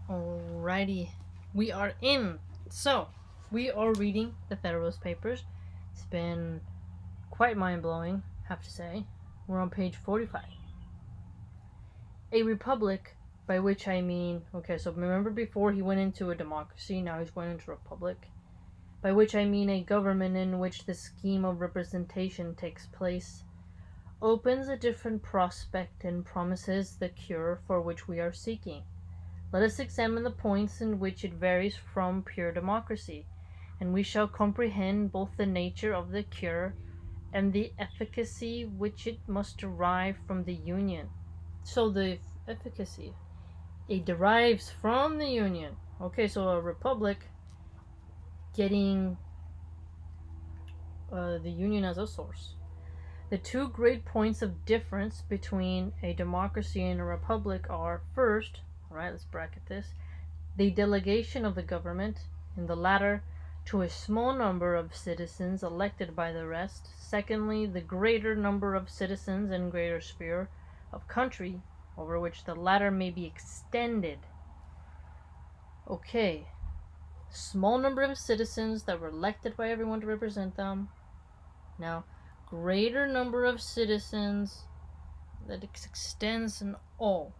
Alrighty, we are in. So, we are reading the Federalist Papers. It's been quite mind-blowing, have to say. We're on page 45. A republic, by which I mean, okay, so remember before he went into a democracy, now he's going into a republic. By which I mean a government in which the scheme of representation takes place, opens a different prospect and promises the cure for which we are seeking. Let us examine the points in which it varies from pure democracy, and we shall comprehend both the nature of the cure and the efficacy which it must derive from the union. So the efficacy, it derives from the union. Okay, so a republic getting the union as a source. The two great points of difference between a democracy and a republic are, first, alright, let's bracket this, the delegation of the government, in the latter, to a small number of citizens elected by the rest. Secondly, the greater number of citizens and greater sphere of country over which the latter may be extended. Okay, small number of citizens that were elected by everyone to represent them. Now, greater number of citizens that extends in all.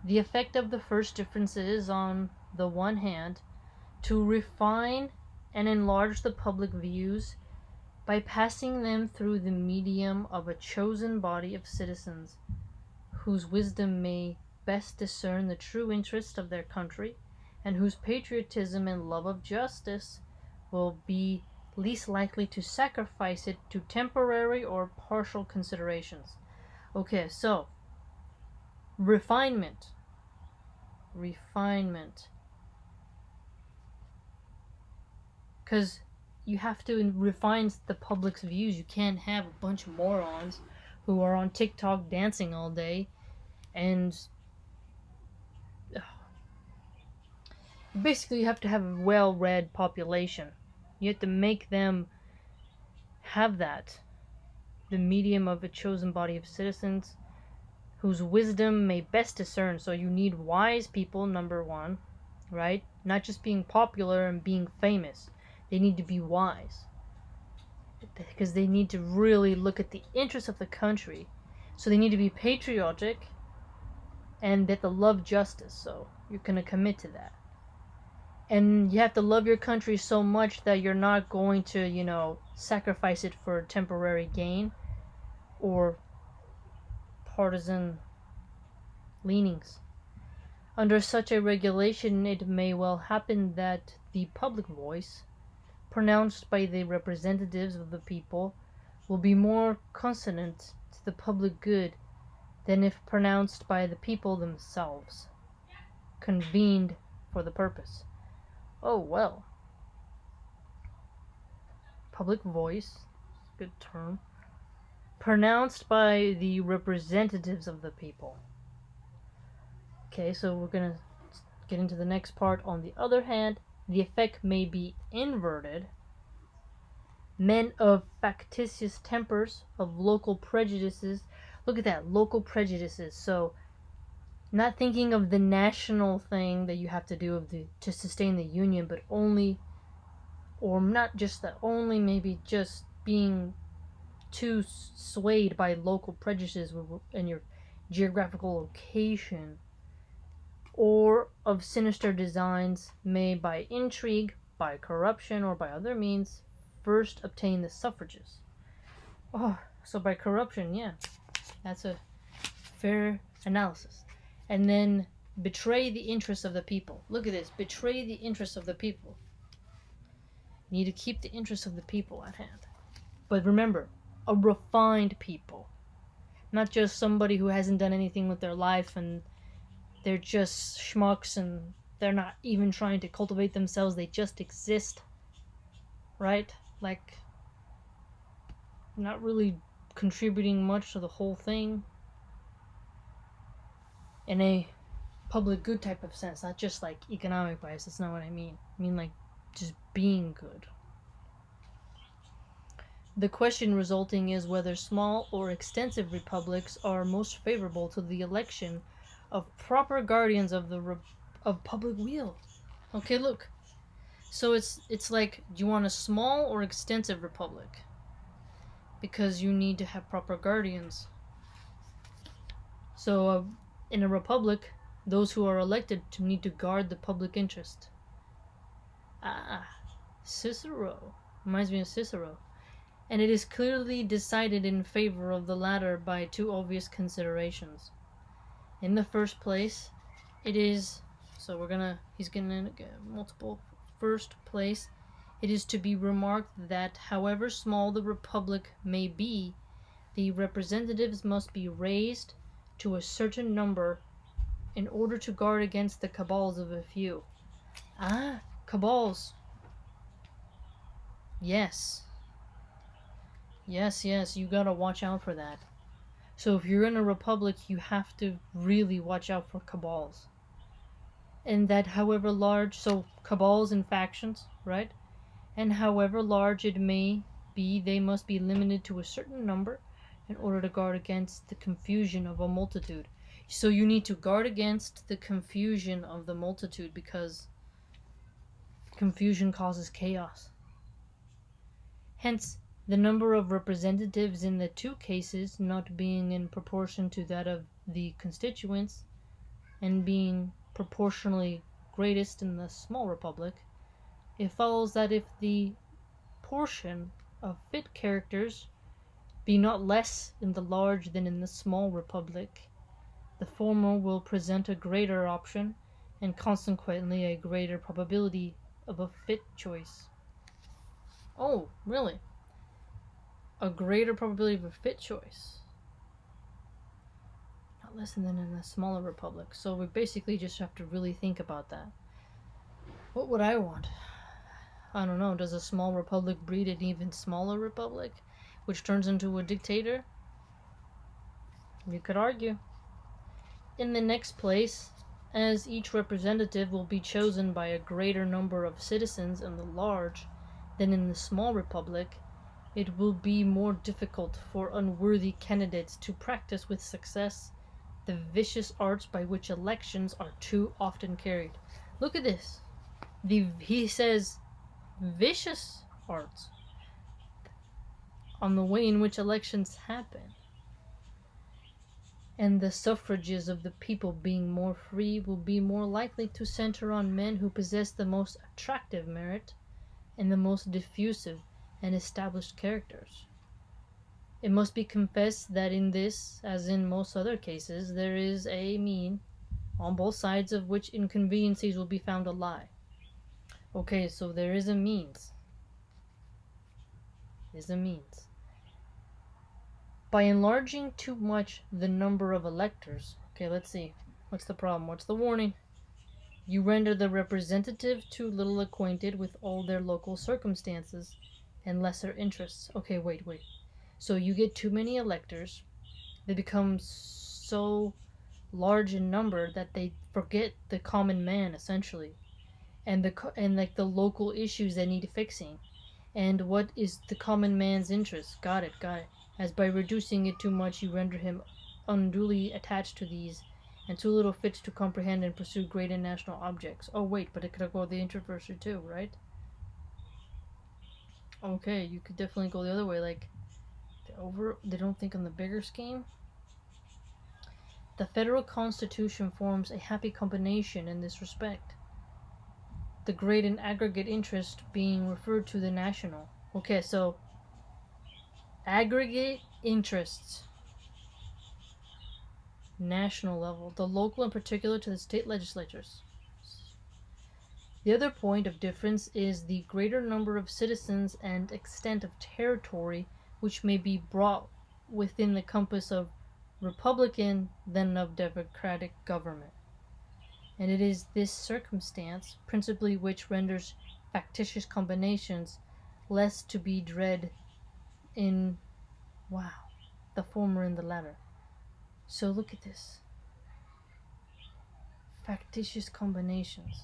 The effect of the first difference is, on the one hand, to refine and enlarge the public views by passing them through the medium of a chosen body of citizens, whose wisdom may best discern the true interest of their country, and whose patriotism and love of justice will be least likely to sacrifice it to temporary or partial considerations. Okay, so refinement. Because you have to refine the public's views. You can't have a bunch of morons who are on TikTok dancing all day and basically you have to have a well-read population. You have to make them have that, the medium of a chosen body of citizens whose wisdom may best discern. So you need wise people, number one, right? Not just being popular and being famous. They need to be wise, because they need to really look at the interests of the country. So they need to be patriotic and that they love justice. So you're going to commit to that. And you have to love your country so much that you're not going to, sacrifice it for temporary gain or partisan leanings. Under such a regulation, it may well happen that the public voice, pronounced by the representatives of the people, will be more consonant to the public good than if pronounced by the people themselves, convened for the purpose. Oh, well. Public voice, good term. Pronounced by the representatives of the people. Okay, so we're going to get into the next part. On the other hand, the effect may be inverted. Men of factitious tempers, of local prejudices. Look at that, local prejudices. So, not thinking of the national thing that you have to do to sustain the union, but only, or not just that, only maybe just being too swayed by local prejudices in your geographical location, or of sinister designs, may by intrigue, by corruption, or by other means first obtain the suffrages. Oh, so by corruption, yeah, that's a fair analysis. And then betray the interests of the people. Look at this, betray the interests of the people. You need to keep the interests of the people at hand. But remember, a refined people. Not just somebody who hasn't done anything with their life and they're just schmucks and they're not even trying to cultivate themselves, they just exist. Right? Like, not really contributing much to the whole thing. In a public good type of sense, not just like economic bias. That's not what I mean. I mean like just being good. The question resulting is whether small or extensive republics are most favorable to the election of proper guardians of of public weal. Okay, look. So it's like, do you want a small or extensive republic? Because you need to have proper guardians. So in a republic, those who are elected to need to guard the public interest. Ah, Cicero. Reminds me of Cicero. And it is clearly decided in favor of the latter by two obvious considerations. In the first place, it is, so he's gonna get multiple. First place, it is to be remarked that however small the republic may be, the representatives must be raised to a certain number in order to guard against the cabals of a few. Ah, cabals. Yes. Yes, you gotta watch out for that. So if you're in a republic, you have to really watch out for cabals. And that however large, so cabals and factions, right? And however large it may be, they must be limited to a certain number in order to guard against the confusion of a multitude. So you need to guard against the confusion of the multitude, because confusion causes chaos. Hence, the number of representatives in the two cases not being in proportion to that of the constituents, and being proportionally greatest in the small republic, it follows that if the portion of fit characters be not less in the large than in the small republic, the former will present a greater option, and consequently a greater probability of a fit choice. Oh, really? A greater probability of a fit choice. Not less than in the smaller republic. So we basically just have to really think about that. What would I want? I don't know. Does a small republic breed an even smaller republic, which turns into a dictator? You could argue. In the next place, as each representative will be chosen by a greater number of citizens in the large than in the small republic, it will be more difficult for unworthy candidates to practice with success the vicious arts by which elections are too often carried. Look at this. He says vicious arts on the way in which elections happen. And the suffrages of the people, being more free, will be more likely to center on men who possess the most attractive merit and the most diffusive and established characters. It must be confessed that in this, as in most other cases, there is a mean, on both sides of which inconveniencies will be found to lie. Okay, so there is a means. By enlarging too much the number of electors, okay, let's see. What's the problem? What's the warning? You render the representative too little acquainted with all their local circumstances and lesser interests. Okay, wait. So you get too many electors. They become so large in number that they forget the common man, essentially, and the local issues that need fixing, and what is the common man's interest. Got it. As by reducing it too much, you render him unduly attached to these, and too little fit to comprehend and pursue great and national objects. Oh wait, but it could go the introversy too, right? Okay, you could definitely go the other way, like they don't think on the bigger scheme. The federal constitution forms a happy combination in this respect, the great and aggregate interest being referred to the national. Okay, so aggregate interests, national level, the local in particular to the state legislatures. The other point of difference is the greater number of citizens and extent of territory which may be brought within the compass of republican than of democratic government. And it is this circumstance principally which renders factitious combinations less to be dread in the former and the latter. So look at this. Factitious combinations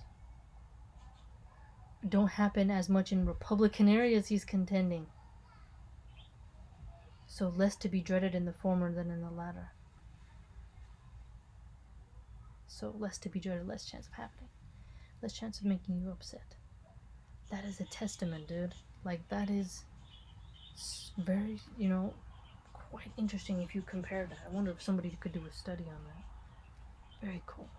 don't happen as much in republican areas, he's contending. So less to be dreaded in the former than in the latter. so less to be dreaded, less chance of happening, less chance of making you upset. That is a testament, dude. Like, that is very, quite interesting if you compare that. I wonder if somebody could do a study on that. Very cool.